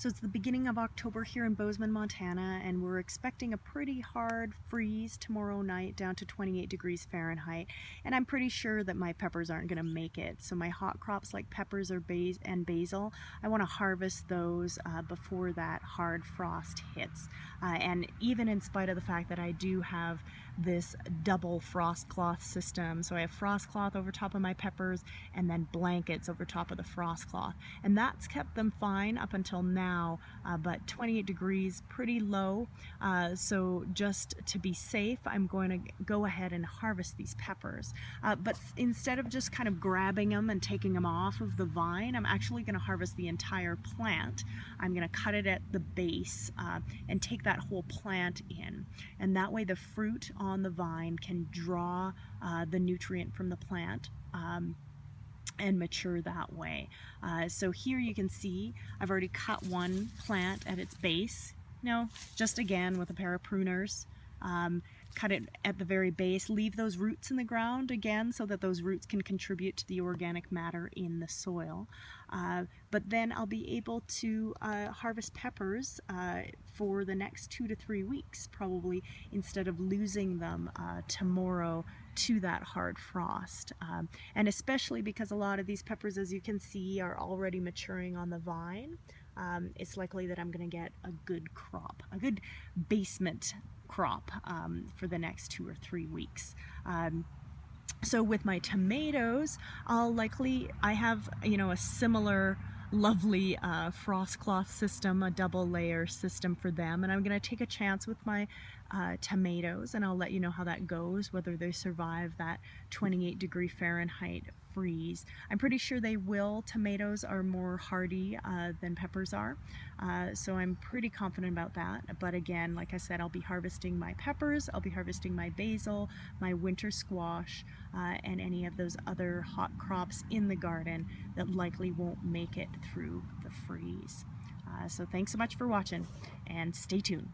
So it's the beginning of October here in Bozeman, Montana, and we're expecting a pretty hard freeze tomorrow night down to 28 degrees Fahrenheit. And I'm pretty sure that my peppers aren't going to make it. So my hot crops like peppers or basil, I want to harvest those before that hard frost hits. And even in spite of the fact that I do have this double frost cloth system, so I have frost cloth over top of my peppers and then blankets over top of the frost cloth, and that's kept them fine up until now, but 28 degrees, pretty low, so just to be safe, I'm going to go ahead and harvest these peppers, but instead of just kind of grabbing them and taking them off of the vine, I'm actually going to harvest the entire plant. I'm going to cut it at the base and take that whole plant in, and that way the fruit on the vine can draw the nutrient from the plant and mature that way. So here you can see I've already cut one plant at its base, just again with a pair of pruners. Cut it at the very base, leave those roots in the ground again so that those roots can contribute to the organic matter in the soil. But then I'll be able to harvest peppers for the next 2 to 3 weeks probably, instead of losing them tomorrow to that hard frost. And especially because a lot of these peppers, as you can see, are already maturing on the vine, it's likely that I'm going to get a good crop, a good basement crop for the next 2 or 3 weeks. So with my tomatoes, I have, a similar lovely frost cloth system, a double layer system for them, and I'm going to take a chance with my tomatoes, and I'll let you know how that goes, whether they survive that 28 degree Fahrenheit freeze. I'm pretty sure they will. Tomatoes are more hardy than peppers are, so I'm pretty confident about that. But again, like I said, I'll be harvesting my peppers, I'll be harvesting my basil, my winter squash, and any of those other hot crops in the garden that likely won't make it through the freeze. So thanks so much for watching, and stay tuned.